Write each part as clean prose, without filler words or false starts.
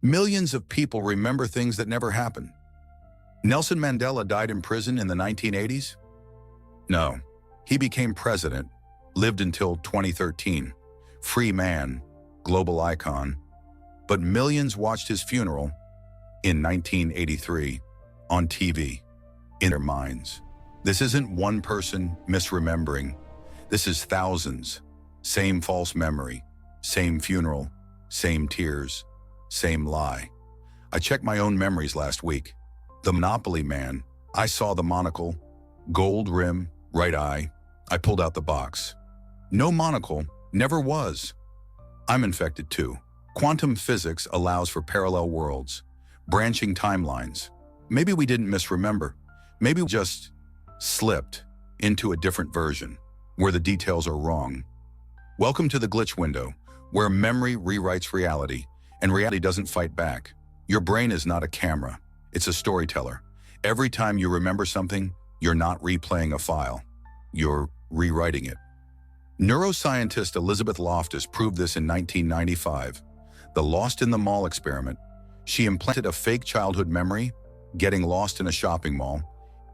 Millions of people remember things that never happened. Nelson Mandela died in prison in the 1980s? No. He became president, lived until 2013. Free man, global icon. But millions watched his funeral in 1983 on TV, in their minds. This isn't one person misremembering. This is thousands. Same false memory, same funeral, same tears, same lie. I checked my own memories last week. The Monopoly man, I saw the monocle, gold rim, right eye. I pulled out the box. No monocle, never was. I'm infected too. Quantum physics allows for parallel worlds, branching timelines. Maybe we didn't misremember. Maybe we just slipped into a different version where the details are wrong. Welcome to the glitch window, where memory rewrites reality and reality doesn't fight back. Your brain is not a camera, it's a storyteller. Every time you remember something, you're not replaying a file, you're rewriting it. Neuroscientist Elizabeth Loftus proved this in 1995. The Lost in the Mall experiment. She implanted a fake childhood memory, getting lost in a shopping mall,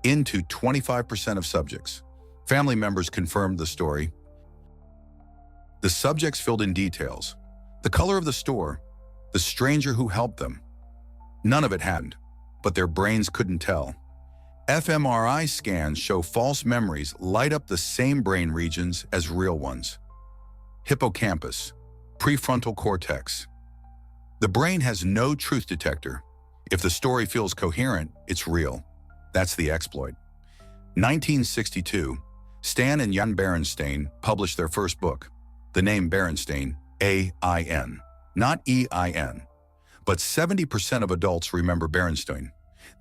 into 25% of subjects. Family members confirmed the story. The subjects filled in details. The color of the store, the stranger who helped them. None of it happened, but their brains couldn't tell. fMRI scans show false memories light up the same brain regions as real ones. Hippocampus, prefrontal cortex. The brain has no truth detector. If the story feels coherent, it's real. That's the exploit. 1962, Stan and Jan Berenstain published their first book. The name Berenstain, A-I-N, not E-I-N. But 70% of adults remember Berenstain.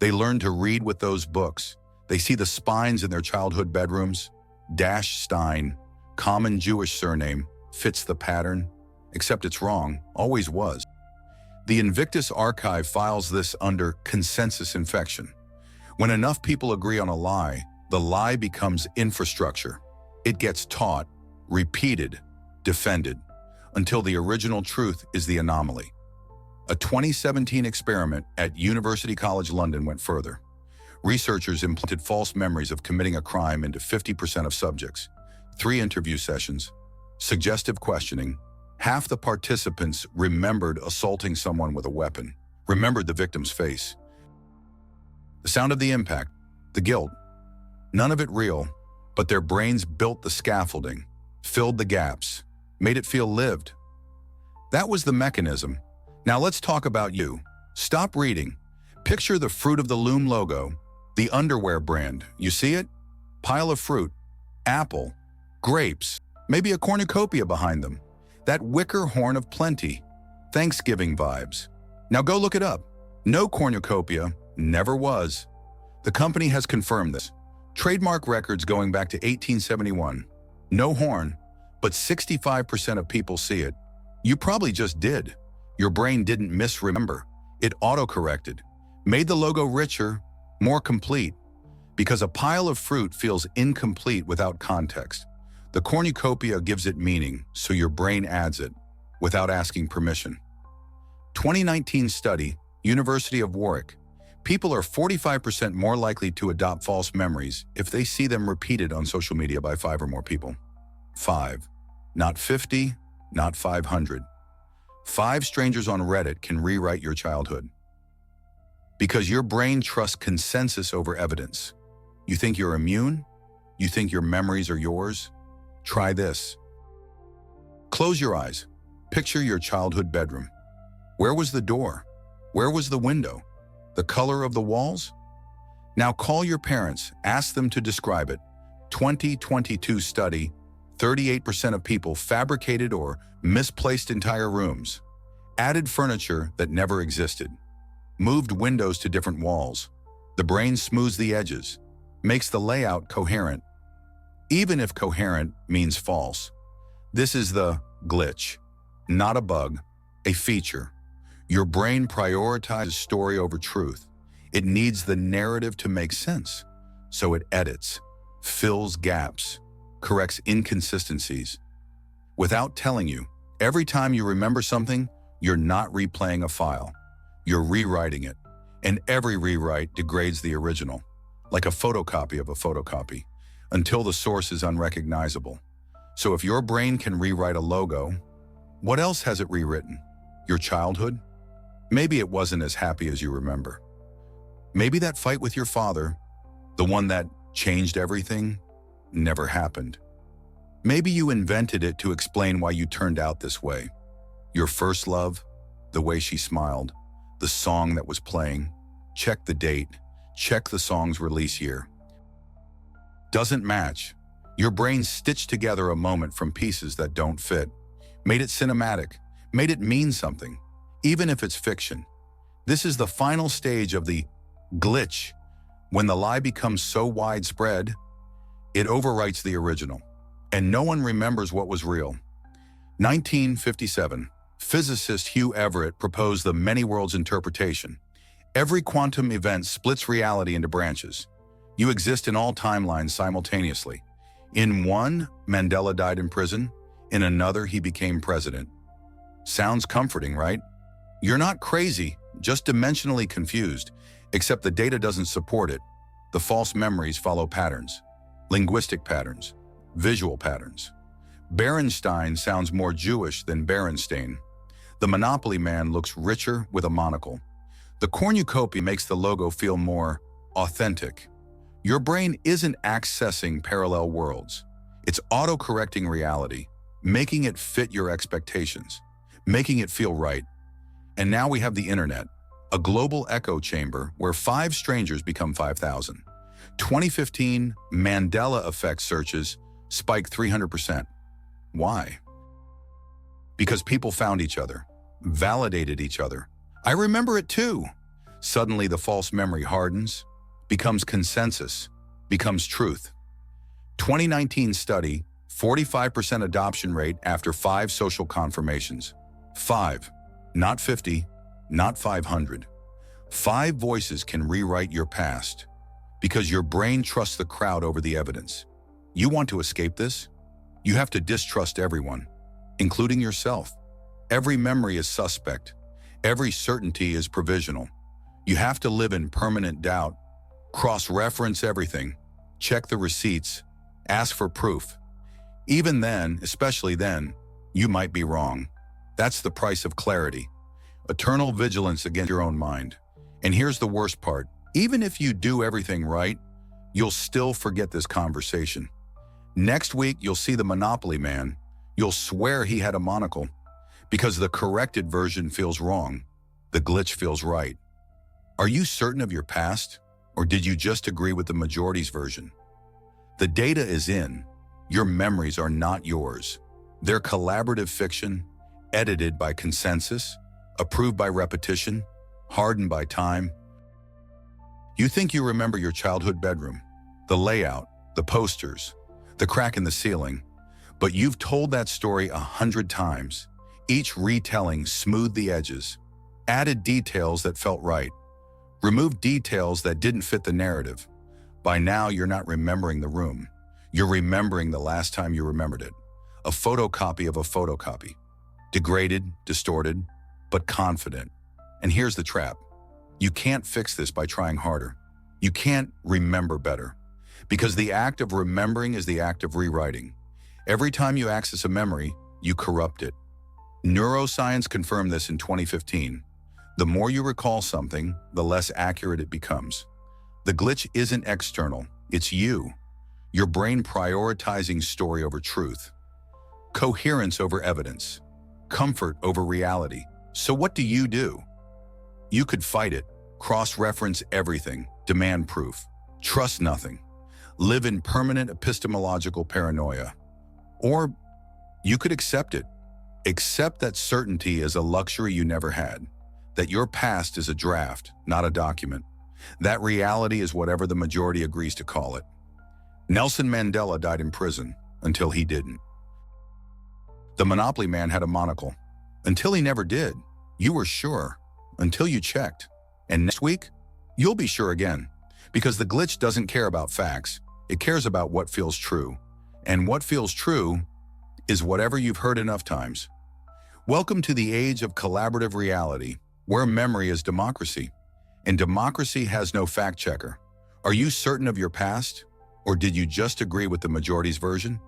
They learn to read with those books. They see the spines in their childhood bedrooms. Dash Stein, common Jewish surname, fits the pattern, except it's wrong, always was. The Invictus archive files this under consensus infection. When enough people agree on a lie, the lie becomes infrastructure. It gets taught, repeated, defended, until the original truth is the anomaly. A 2017 experiment at University College London went further. Researchers implanted false memories of committing a crime into 50% of subjects. 3 interview sessions, suggestive questioning. Half the participants remembered assaulting someone with a weapon, remembered the victim's face. The sound of the impact, the guilt, none of it real, but their brains built the scaffolding, filled the gaps, made it feel lived. That was the mechanism. Now let's talk about you. Stop reading. Picture the Fruit of the Loom logo, the underwear brand. You see it? Pile of fruit, apple, grapes, maybe a cornucopia behind them. That wicker horn of plenty, Thanksgiving vibes. Now go look it up. No cornucopia, never was. The company has confirmed this. Trademark records going back to 1871. No horn, but 65% of people see it. You probably just did. Your brain didn't misremember. It autocorrected, made the logo richer, more complete, because a pile of fruit feels incomplete without context. The cornucopia gives it meaning, so your brain adds it, without asking permission. 2019 study, University of Warwick. People are 45% more likely to adopt false memories if they see them repeated on social media by 5 or more people. 5, not 50, not 500. 5 strangers on Reddit can rewrite your childhood. Because your brain trusts consensus over evidence. You think you're immune? You think your memories are yours? Try this. Close your eyes. Picture your childhood bedroom. Where was the door? Where was the window? The color of the walls? Now call your parents, ask them to describe it. 2022 study, 38% of people fabricated or misplaced entire rooms, added furniture that never existed, moved windows to different walls. The brain smooths the edges, makes the layout coherent, even if coherent means false. This is the glitch, not a bug, a feature. Your brain prioritizes story over truth. It needs the narrative to make sense, so it edits, fills gaps, corrects inconsistencies. Without telling you, every time you remember something, you're not replaying a file. You're rewriting it, and every rewrite degrades the original, like a photocopy of a photocopy, until the source is unrecognizable. So if your brain can rewrite a logo, what else has it rewritten? Your childhood? Maybe it wasn't as happy as you remember. Maybe that fight with your father, the one that changed everything, never happened. Maybe you invented it to explain why you turned out this way. Your first love, the way she smiled, the song that was playing, check the date, check the song's release year. Doesn't match. Your brain stitched together a moment from pieces that don't fit, made it cinematic, made it mean something, even if it's fiction. This is the final stage of the glitch. When the lie becomes so widespread, it overwrites the original, and no one remembers what was real. 1957, physicist Hugh Everett proposed the many worlds interpretation. Every quantum event splits reality into branches. You exist in all timelines simultaneously. In one, Mandela died in prison. In another, he became president. Sounds comforting, right? You're not crazy, just dimensionally confused, except the data doesn't support it. The false memories follow patterns, linguistic patterns, visual patterns. Berenstain sounds more Jewish than Berenstain. The Monopoly man looks richer with a monocle. The cornucopia makes the logo feel more authentic. Your brain isn't accessing parallel worlds. It's auto-correcting reality, making it fit your expectations, making it feel right. And now we have the internet, a global echo chamber where 5 strangers become 5,000. 2015 Mandela effect searches spiked 300%. Why? Because people found each other, validated each other. I remember it too. Suddenly the false memory hardens, becomes consensus, becomes truth. 2019 study, 45% adoption rate after 5 social confirmations. 5, not 50, not 500. 5 voices can rewrite your past because your brain trusts the crowd over the evidence. You want to escape this? You have to distrust everyone, including yourself. Every memory is suspect. Every certainty is provisional. You have to live in permanent doubt. Cross-reference everything. Check the receipts. Ask for proof. Even then, especially then, you might be wrong. That's the price of clarity. Eternal vigilance against your own mind. And here's the worst part. Even if you do everything right, you'll still forget this conversation. Next week, you'll see the Monopoly man. You'll swear he had a monocle because the corrected version feels wrong. The glitch feels right. Are you certain of your past, or did you just agree with the majority's version? The data is in. Your memories are not yours. They're collaborative fiction, edited by consensus, approved by repetition, hardened by time. You think you remember your childhood bedroom, the layout, the posters, the crack in the ceiling, but you've told that story 100 times. Each retelling smoothed the edges, added details that felt right, removed details that didn't fit the narrative. By now, you're not remembering the room. You're remembering the last time you remembered it. A photocopy of a photocopy. Degraded, distorted, but confident. And here's the trap. You can't fix this by trying harder. You can't remember better. Because the act of remembering is the act of rewriting. Every time you access a memory, you corrupt it. Neuroscience confirmed this in 2015. The more you recall something, the less accurate it becomes. The glitch isn't external, it's you. Your brain prioritizing story over truth. Coherence over evidence. Comfort over reality. So what do? You could fight it, cross-reference everything, demand proof, trust nothing, live in permanent epistemological paranoia. Or you could accept it. Accept that certainty is a luxury you never had, that your past is a draft, not a document, that reality is whatever the majority agrees to call it. Nelson Mandela died in prison until he didn't. The Monopoly man had a monocle. Until he never did, you were sure, until you checked. And next week, you'll be sure again, because the glitch doesn't care about facts. It cares about what feels true. And what feels true is whatever you've heard enough times. Welcome to the age of collaborative reality. where memory is democracy, and democracy has no fact checker. Are you certain of your past, or did you just agree with the majority's version?